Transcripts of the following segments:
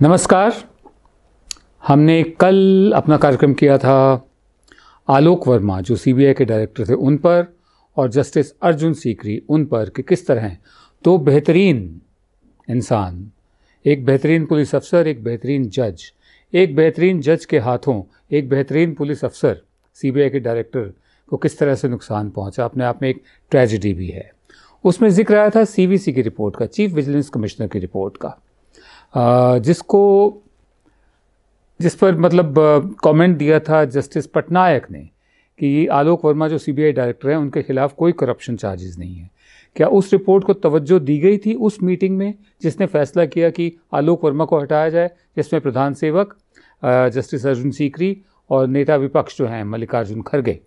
नमस्कार। हमने कल अपना कार्यक्रम किया था आलोक वर्मा जो सीबीआई के डायरेक्टर थे उन पर और जस्टिस अर्जुन सीकरी उन पर कि किस तरह हैं दो बेहतरीन इंसान, एक बेहतरीन पुलिस अफसर, एक बेहतरीन जज के हाथों एक बेहतरीन पुलिस अफसर सीबीआई के डायरेक्टर को किस तरह से नुकसान पहुंचा, अपने आप में एक ट्रेजेडी भी है। उसमें जिक्र आया था सीवीसी की रिपोर्ट का, चीफ विजिलेंस कमिश्नर की रिपोर्ट का, जिस पर कमेंट दिया था जस्टिस पटनायक ने कि आलोक वर्मा जो सीबीआई डायरेक्टर हैं उनके खिलाफ कोई करप्शन चार्जेस नहीं है। क्या उस रिपोर्ट को तवज्जो दी गई थी उस मीटिंग में जिसने फैसला किया कि आलोक वर्मा को हटाया जाए, जिसमें प्रधान सेवक जस्टिस अर्जुन सीकरी और नेता विपक्ष जो हैं मल्लिकार्जुन खड़गे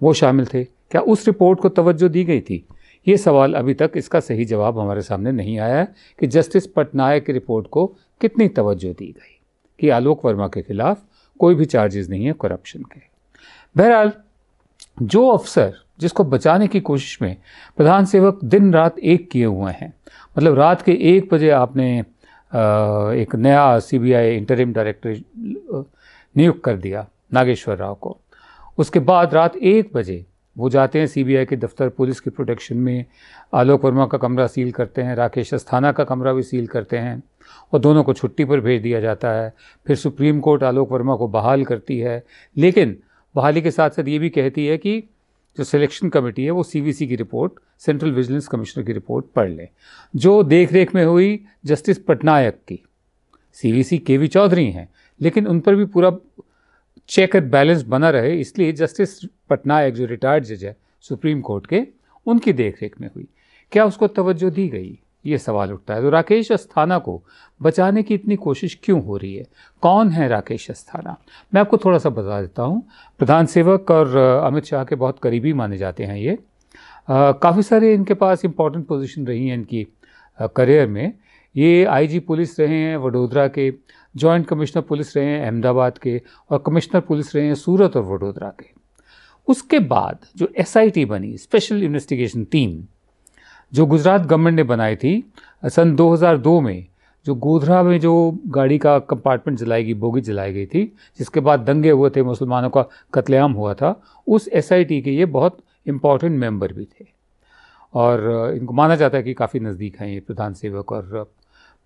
वो शामिल थे? क्या उस रिपोर्ट को तवज्जो दी गई थी? ये सवाल अभी तक इसका सही जवाब हमारे सामने नहीं आया है कि जस्टिस पटनायक की रिपोर्ट को कितनी तवज्जो दी गई कि आलोक वर्मा के खिलाफ कोई भी चार्जेस नहीं है करप्शन के। बहरहाल जो अफसर जिसको बचाने की कोशिश में प्रधान सेवक दिन रात एक किए हुए हैं, मतलब रात के 1 बजे आपने एक नया सीबीआई इंटरिम डायरेक्टर नियुक्त कर दिया नागेश्वर राव को, उसके बाद रात 1 बजे वो जाते हैं सीबीआई के दफ्तर पुलिस की प्रोटेक्शन में, आलोक वर्मा का कमरा सील करते हैं, राकेश अस्थाना का कमरा भी सील करते हैं और दोनों को छुट्टी पर भेज दिया जाता है। फिर सुप्रीम कोर्ट आलोक वर्मा को बहाल करती है, लेकिन बहाली के साथ साथ ये भी कहती है कि जो सिलेक्शन कमेटी है वो सीवीसी की रिपोर्ट, सेंट्रल विजिलेंस कमिश्नर की रिपोर्ट पढ़ लें जो देख रेख में हुई जस्टिस पटनायक की। सीवीसी केवी चौधरी हैं लेकिन उन पर भी पूरा चेक एंड बैलेंस बना रहे, इसलिए जस्टिस पटनायक जो रिटायर्ड जज है सुप्रीम कोर्ट के, उनकी देखरेख में हुई। क्या उसको तवज्जो दी गई, ये सवाल उठता है। तो राकेश अस्थाना को बचाने की इतनी कोशिश क्यों हो रही है? कौन है राकेश अस्थाना? मैं आपको थोड़ा सा बता देता हूँ। प्रधान सेवक और अमित शाह के बहुत करीबी माने जाते हैं ये। काफ़ी सारे इनके पास इंपॉर्टेंट पोजीशन रही हैं इनकी करियर में। ये आईजी पुलिस रहे हैं वडोदरा के, जॉइंट कमिश्नर पुलिस रहे हैं अहमदाबाद के और कमिश्नर पुलिस रहे हैं सूरत और वडोदरा के। उसके बाद जो एसआईटी बनी, स्पेशल इन्वेस्टिगेशन टीम, जो गुजरात गवर्नमेंट ने बनाई थी सन 2002 में, जो गोधरा में जो गाड़ी का कंपार्टमेंट जलाई गई, बोगी जलाई गई थी, जिसके बाद दंगे हुए थे, मुसलमानों का कत्लेआम हुआ था, उस एसआईटी के ये बहुत इम्पॉर्टेंट मेंबर भी थे और इनको माना जाता है कि काफ़ी नज़दीक हैं ये प्रधान सेवक और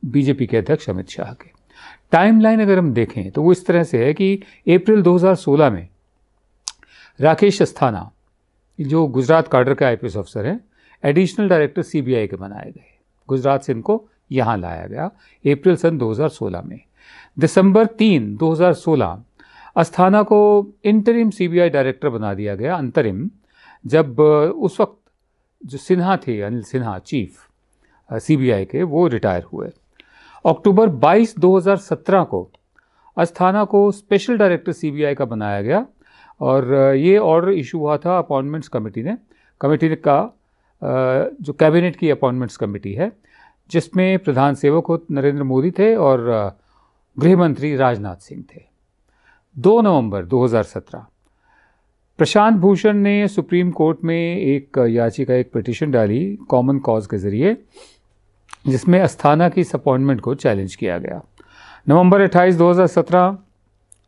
बीजेपी के अध्यक्ष अमित शाह के। टाइमलाइन अगर हम देखें तो वो इस तरह से है कि अप्रैल 2016 में राकेश अस्थाना जो गुजरात काडर के आईपीएस अफसर हैं, एडिशनल डायरेक्टर सीबीआई के बनाए गए। गुजरात से इनको यहाँ लाया गया अप्रैल सन 2016 में। दिसंबर 3, 2016 अस्थाना को इंटरिम सीबीआई डायरेक्टर बना दिया गया, अंतरिम, जब उस वक्त जो सिन्हा थे, अनिल सिन्हा चीफ सीबीआई के, वो रिटायर हुए। अक्टूबर 22, 2017 को अस्थाना को स्पेशल डायरेक्टर सीबीआई का बनाया गया और ये ऑर्डर इशू हुआ था अपॉइंटमेंट्स कमेटी का, जो कैबिनेट की अपॉइंटमेंट्स कमेटी है, जिसमें प्रधान सेवक नरेंद्र मोदी थे और गृह मंत्री राजनाथ सिंह थे। 2 नवंबर 2017 प्रशांत भूषण ने सुप्रीम कोर्ट में एक याचिका, एक पिटीशन डाली कॉमन कॉज के ज़रिए, जिसमें अस्थाना की इस अपॉइंटमेंट को चैलेंज किया गया। नवंबर 28, 2017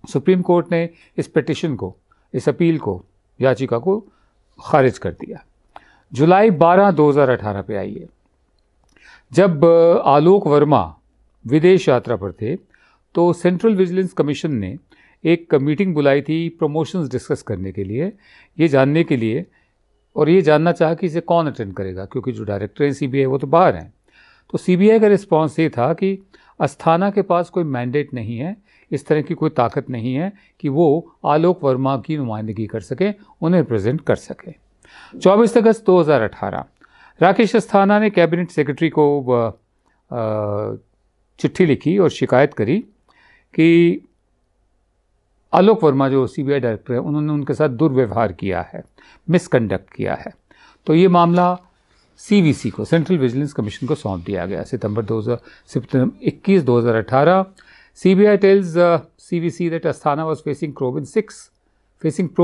सुप्रीम कोर्ट ने इस पिटीशन को, इस अपील को, याचिका को खारिज कर दिया। जुलाई 12, 2018 पे आई है, जब आलोक वर्मा विदेश यात्रा पर थे तो सेंट्रल विजिलेंस कमीशन ने एक मीटिंग बुलाई थी प्रमोशंस डिस्कस करने के लिए, ये जानने के लिए, और ये जानना चाहा कि इसे कौन अटेंड करेगा, क्योंकि जो डायरेक्टर हैं सीबीआई वो तो बाहर हैं। तो सीबीआई का रिस्पांस ये था कि अस्थाना के पास कोई मैंडेट नहीं है, इस तरह की कोई ताकत नहीं है कि वो आलोक वर्मा की नुमाइंदगी कर सकें, उन्हें रिप्रेजेंट कर सकें। 24 अगस्त 2018 राकेश अस्थाना ने कैबिनेट सेक्रेटरी को चिट्ठी लिखी और शिकायत करी कि आलोक वर्मा जो सीबीआई डायरेक्टर है उन्होंने उनके साथ दुर्व्यवहार किया है, मिसकंडक्ट किया है। तो ये मामला सीवीसी को, सेंट्रल विजिलेंस कमीशन को सौंप दिया गया। सितंबर 21, 2018 CBI tells CVC that Asthana was facing probe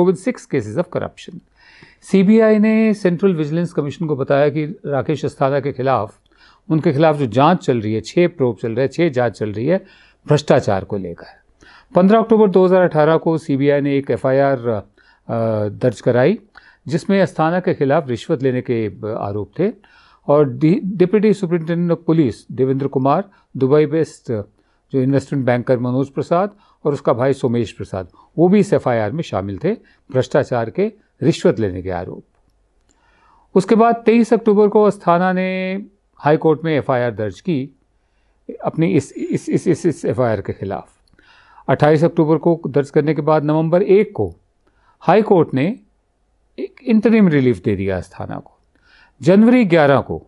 in 6 cases of corruption. CBI ने सेंट्रल विजिलेंस कमीशन को बताया कि राकेश अस्थाना के खिलाफ, उनके खिलाफ जो जांच चल रही है, 6 प्रोब चल रहे हैं, 6 जांच चल रही है, भ्रष्टाचार को लेकर। 15 अक्टूबर 2018 को सीबीआई ने एक एफआईआर दर्ज कराई जिसमें अस्थाना के खिलाफ रिश्वत लेने के आरोप थे और deputy superintendent of police Devendra Kumar, Dubai based जो इन्वेस्टमेंट बैंकर मनोज प्रसाद और उसका भाई सोमेश प्रसाद, वो भी इस एफआईआर में शामिल थे, भ्रष्टाचार के, रिश्वत लेने के आरोप। उसके बाद 23 अक्टूबर को अस्थाना ने हाई कोर्ट में एफआईआर दर्ज की अपनी इस एफआईआर के खिलाफ। 28 अक्टूबर को दर्ज करने के बाद नवंबर 1 को हाई कोर्ट ने एक इंटरिम रिलीफ दे दिया अस्थाना को। जनवरी 11 को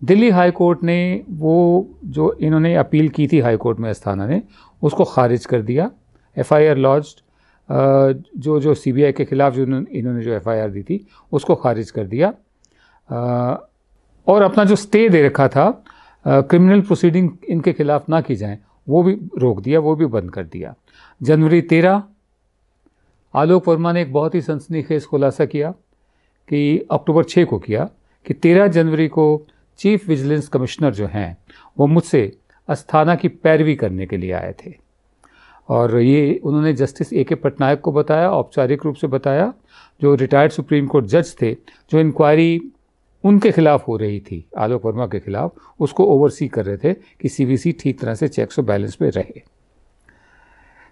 दिल्ली हाई कोर्ट ने वो जो इन्होंने अपील की थी हाई कोर्ट में अस्थाना ने, उसको खारिज कर दिया। एफआईआर लॉन्च्ड जो सीबीआई के खिलाफ जो इन्होंने जो एफआईआर दी थी उसको खारिज कर दिया और अपना जो स्टे दे रखा था क्रिमिनल प्रोसीडिंग इनके खिलाफ ना की जाए वो भी रोक दिया, वो भी बंद कर दिया। जनवरी 13 आलोक वर्मा ने एक बहुत ही सनसनीखेज खुलासा किया कि अक्टूबर 6 को किया कि 13 जनवरी को चीफ विजिलेंस कमिश्नर जो हैं वो मुझसे अस्थाना की पैरवी करने के लिए आए थे और ये उन्होंने जस्टिस ए के पटनायक को बताया, औपचारिक रूप से बताया, जो रिटायर्ड सुप्रीम कोर्ट जज थे, जो इंक्वायरी उनके खिलाफ हो रही थी आलोक वर्मा के खिलाफ, उसको ओवरसी कर रहे थे कि सीवीसी ठीक तरह से चेक्स और बैलेंस में रहे।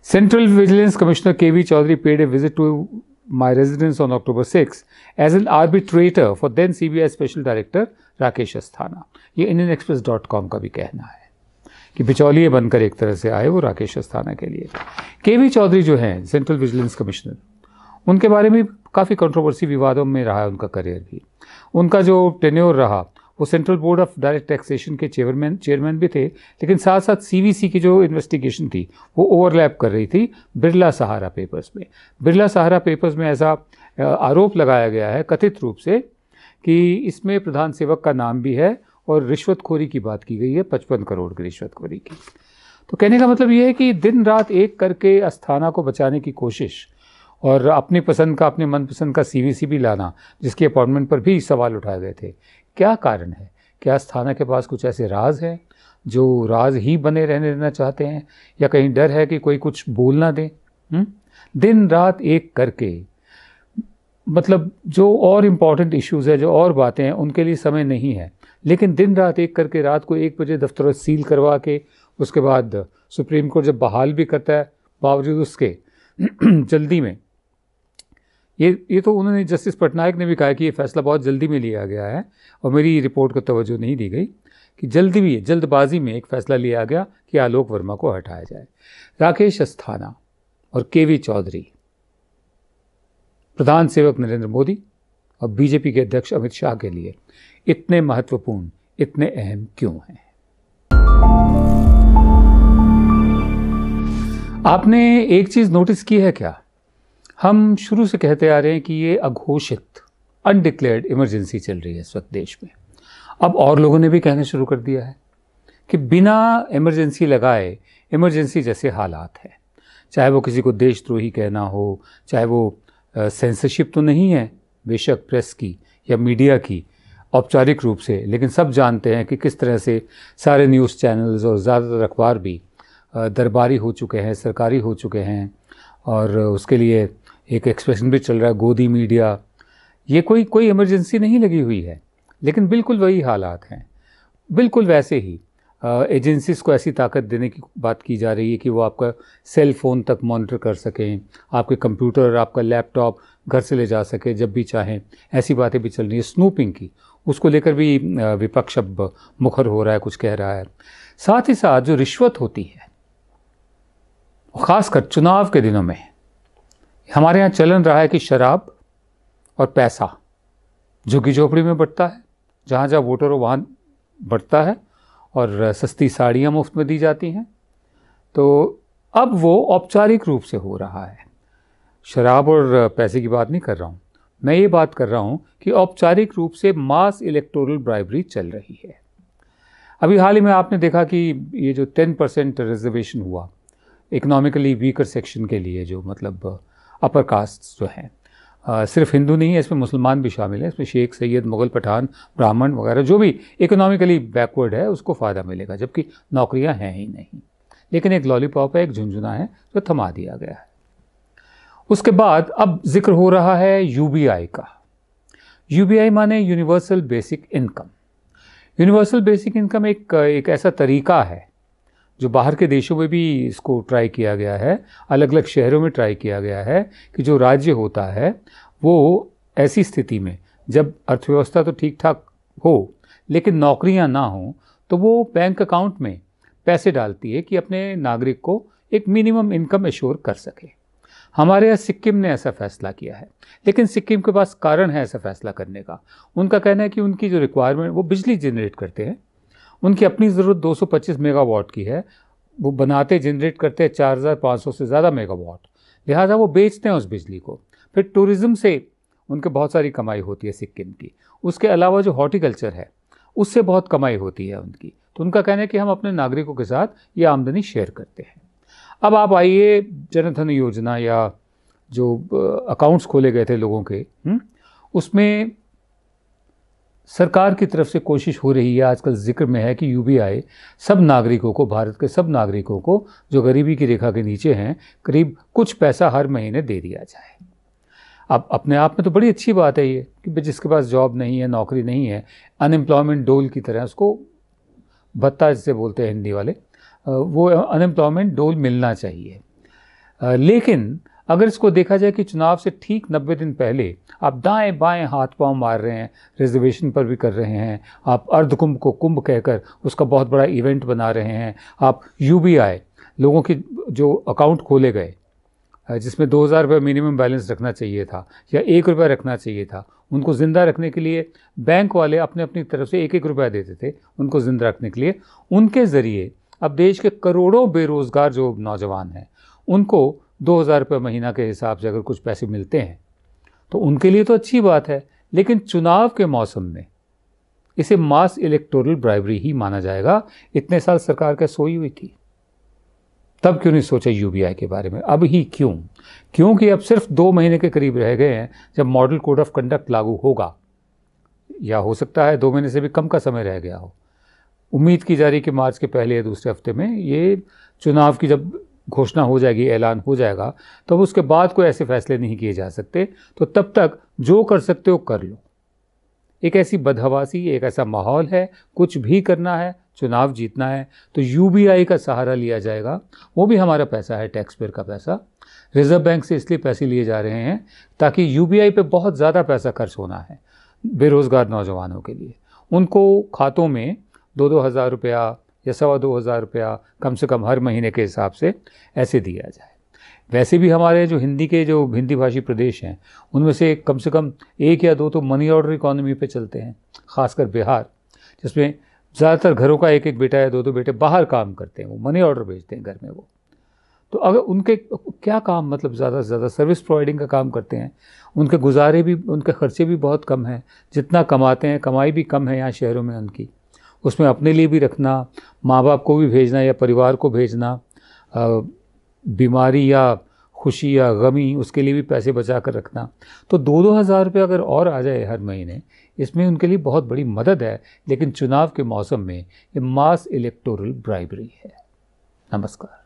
Central vigilance commissioner KV Chaudhary paid a visit to my residence on October 6 as an arbitrator for then CBI special director Rakesh Asthana. ये IndianExpress.com का भी कहना है कि बिचौलिए बनकर एक तरह से आए वो राकेश अस्थाना के लिए। केवी चौधरी जो हैं सेंट्रल विजिलेंस कमिश्नर, उनके बारे में काफ़ी कंट्रोवर्सी, विवादों में रहा है उनका करियर भी। उनका जो टेन्योर रहा वो central board of direct taxation के चेयरमैन भी थे, लेकिन साथ साथ सीवीसी की जो इन्वेस्टिगेशन थी वो ओवरलैप कर रही थी बिरला सहारा पेपर्स में। बिरला सहारा पेपर्स में ऐसा आरोप लगाया गया है कथित रूप से कि इसमें प्रधान सेवक का नाम भी है और रिश्वतखोरी की बात की गई है, 55 करोड़ की रिश्वतखोरी की। तो कहने का मतलब ये है कि दिन रात एक करके अस्थाना को बचाने की कोशिश और अपनी पसंद का, अपने मनपसंद का सीवीसी भी लाना, जिसकी अपॉइंटमेंट पर भी सवाल उठाए गए थे। क्या कारण है? क्या अस्थाना के पास कुछ ऐसे राज हैं जो राज ही बने रहने देना चाहते हैं, या कहीं डर है कि कोई कुछ बोल ना दे? दिन रात एक करके, मतलब जो और इम्पॉर्टेंट इश्यूज़ है, जो और बातें हैं, उनके लिए समय नहीं है, लेकिन दिन रात एक करके रात को 1 बजे दफ्तर सील करवा के उसके बाद सुप्रीम कोर्ट जब बहाल भी करता है बावजूद उसके जल्दी में, ये तो उन्होंने, जस्टिस पटनायक ने भी कहा कि ये फैसला बहुत जल्दी में लिया गया है और मेरी रिपोर्ट को तवज्जो नहीं दी गई कि जल्दबाजी में एक फ़ैसला लिया गया कि आलोक वर्मा को हटाया जाए। राकेश अस्थाना और केवी चौधरी प्रधान सेवक नरेंद्र मोदी और बीजेपी के अध्यक्ष अमित शाह के लिए इतने महत्वपूर्ण, इतने अहम क्यों हैं? आपने एक चीज़ नोटिस की है क्या? हम शुरू से कहते आ रहे हैं कि ये अघोषित, अनडिक्लेयर्ड इमरजेंसी चल रही है इस वक्त देश में। अब और लोगों ने भी कहना शुरू कर दिया है कि बिना इमरजेंसी लगाए इमरजेंसी जैसे हालात हैं, चाहे वो किसी को देशद्रोही कहना हो, चाहे वो सेंसरशिप तो नहीं है बेशक प्रेस की या मीडिया की औपचारिक रूप से, लेकिन सब जानते हैं कि किस तरह से सारे न्यूज़ चैनल्स और ज़्यादातर अखबार भी दरबारी हो चुके हैं, सरकारी हो चुके हैं, और उसके लिए एक एक्सप्रेशन भी चल रहा है, गोदी मीडिया। ये कोई इमरजेंसी नहीं लगी हुई है, लेकिन बिल्कुल वही हालात हैं। बिल्कुल वैसे ही एजेंसीज़ को ऐसी ताकत देने की बात की जा रही है कि वो आपका सेल फ़ोन तक मॉनिटर कर सकें, आपके कंप्यूटर, आपका लैपटॉप घर से ले जा सके जब भी चाहें। ऐसी बातें भी चल रही है। स्नूपिंग की, उसको लेकर भी विपक्ष अब मुखर हो रहा है, कुछ कह रहा है। साथ ही साथ जो रिश्वत होती है, ख़ासकर चुनाव के दिनों में हमारे यहाँ चलन रहा है कि शराब और पैसा झुग्गी झोपड़ी में बढ़ता है, जहाँ जहाँ वोटर हो वहाँ बढ़ता है, और सस्ती साड़ियाँ मुफ्त में दी जाती हैं। तो अब वो औपचारिक रूप से हो रहा है। शराब और पैसे की बात नहीं कर रहा हूँ, मैं ये बात कर रहा हूँ कि औपचारिक रूप से मास इलेक्टोरल ब्राइबरी चल रही है। अभी हाल ही में आपने देखा कि ये जो 10% रिजर्वेशन हुआ इकोनॉमिकली वीकर सेक्शन के लिए, जो मतलब अपर कास्ट जो हैं, सिर्फ हिंदू नहीं है, इसमें मुसलमान भी शामिल है, इसमें शेख, सैयद, मुग़ल, पठान, ब्राह्मण वगैरह जो भी इकोनॉमिकली बैकवर्ड है उसको फ़ायदा मिलेगा, जबकि नौकरियां हैं ही नहीं। लेकिन एक लॉलीपॉप है, एक झुंझुना है जो थमा दिया गया है। उसके बाद अब जिक्र हो रहा है यूबीआई का। यूबीआई माने universal basic income. Universal basic income एक ऐसा तरीका है जो बाहर के देशों में भी इसको ट्राई किया गया है, अलग अलग शहरों में ट्राई किया गया है कि जो राज्य होता है वो ऐसी स्थिति में जब अर्थव्यवस्था तो ठीक ठाक हो लेकिन नौकरियां ना हों तो वो बैंक अकाउंट में पैसे डालती है कि अपने नागरिक को एक मिनिमम इनकम एश्योर कर सके। हमारे यहाँ सिक्किम ने ऐसा फैसला किया है, लेकिन सिक्किम के पास कारण है ऐसा फैसला करने का। उनका कहना है कि उनकी जो रिक्वायरमेंट, वो बिजली जनरेट करते हैं, उनकी अपनी ज़रूरत 225 मेगावाट की है, वो बनाते जनरेट करते हैं 4500 से ज़्यादा मेगावाट, लिहाजा वो बेचते हैं उस बिजली को। फिर टूरिज़्म से उनके बहुत सारी कमाई होती है सिक्किम की। उसके अलावा जो हॉर्टिकल्चर है उससे बहुत कमाई होती है उनकी। तो उनका कहना है कि हम अपने नागरिकों के साथ ये आमदनी शेयर करते हैं। अब आप आइए जनधन योजना या जो अकाउंट्स खोले गए थे लोगों के, उसमें सरकार की तरफ से कोशिश हो रही है, आजकल जिक्र में है कि यूबीआई सब नागरिकों को, भारत के सब नागरिकों को जो गरीबी की रेखा के नीचे हैं, करीब कुछ पैसा हर महीने दे दिया जाए। अब अपने आप में तो बड़ी अच्छी बात है ये कि जिसके पास जॉब नहीं है, नौकरी नहीं है, अनएम्प्लॉयमेंट डोल की तरह, उसको भत्ता जिसे बोलते हैं हिंदी वाले, वो अनएम्प्लॉयमेंट डोल मिलना चाहिए। लेकिन अगर इसको देखा जाए कि चुनाव से ठीक 90 दिन पहले आप दाएं बाएं हाथ पांव मार रहे हैं, रिजर्वेशन पर भी कर रहे हैं, आप अर्धकुंभ को कुंभ कहकर उसका बहुत बड़ा इवेंट बना रहे हैं, आप यूबीआई लोगों की जो अकाउंट खोले गए जिसमें 2000 रुपये मिनिमम बैलेंस रखना चाहिए था या 1 रुपया रखना चाहिए था, उनको ज़िंदा रखने के लिए बैंक वाले अपने अपनी तरफ से 1-1 रुपया देते थे उनको ज़िंदा रखने के लिए। उनके ज़रिए अब देश के करोड़ों बेरोज़गार जो नौजवान हैं उनको 2000 रुपये महीना के हिसाब से अगर कुछ पैसे मिलते हैं तो उनके लिए तो अच्छी बात है। लेकिन चुनाव के मौसम में इसे मास इलेक्टोरल ब्राइबरी ही माना जाएगा। इतने साल सरकार क्या सोई हुई थी? तब क्यों नहीं सोचा यूबीआई के बारे में? अब ही क्यों? क्योंकि अब सिर्फ 2 महीने के करीब रह गए हैं जब मॉडल कोड ऑफ कंडक्ट लागू होगा, या हो सकता है 2 महीने से भी कम का समय रह गया हो। उम्मीद की जा रही कि मार्च के पहले या दूसरे हफ्ते में ये चुनाव की जब घोषणा हो जाएगी, ऐलान हो जाएगा, तब उसके बाद कोई ऐसे फैसले नहीं किए जा सकते। तो तब तक जो कर सकते हो कर लो। एक ऐसी बदहवासी, एक ऐसा माहौल है, कुछ भी करना है, चुनाव जीतना है तो यूबीआई का सहारा लिया जाएगा। वो भी हमारा पैसा है, टैक्स पेयर का पैसा। रिजर्व बैंक से इसलिए पैसे लिए जा रहे हैं ताकि यूबीआई पे बहुत ज़्यादा पैसा खर्च होना है बेरोज़गार नौजवानों के लिए। उनको खातों में 2-2 हज़ार रुपया या 2.25 हज़ार रुपया कम से कम हर महीने के हिसाब से ऐसे दिया जाए। वैसे भी हमारे जो हिंदी भाषी प्रदेश हैं उनमें से कम 1 या 2 तो मनी ऑर्डर इकॉनमी पे चलते हैं, ख़ासकर बिहार, जिसमें ज़्यादातर घरों का 1-1 बेटा या 2-2 बेटे बाहर काम करते हैं, वो मनी ऑर्डर भेजते हैं घर में वो। तो अगर उनके क्या काम, मतलब ज़्यादा से ज़्यादा सर्विस प्रोवाइडिंग का काम करते हैं, उनके गुजारे भी, उनके खर्चे भी बहुत कम हैं। जितना कमाते हैं, कमाई भी कम है यहाँ शहरों में उनकी, उसमें अपने लिए भी रखना, माँ बाप को भी भेजना या परिवार को भेजना, बीमारी या खुशी या गमी, उसके लिए भी पैसे बचा कर रखना। तो 2-2 हज़ार रुपये अगर और आ जाए हर महीने, इसमें उनके लिए बहुत बड़ी मदद है। लेकिन चुनाव के मौसम में ये मास इलेक्टोरल ब्राइबरी है। नमस्कार।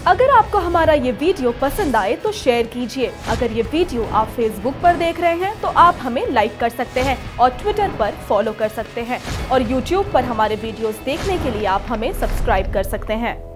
अगर आपको हमारा ये वीडियो पसंद आए तो शेयर कीजिए। अगर ये वीडियो आप फेसबुक पर देख रहे हैं तो आप हमें लाइक कर सकते हैं और ट्विटर पर फॉलो कर सकते हैं, और यूट्यूब पर हमारे वीडियोस देखने के लिए आप हमें सब्सक्राइब कर सकते हैं।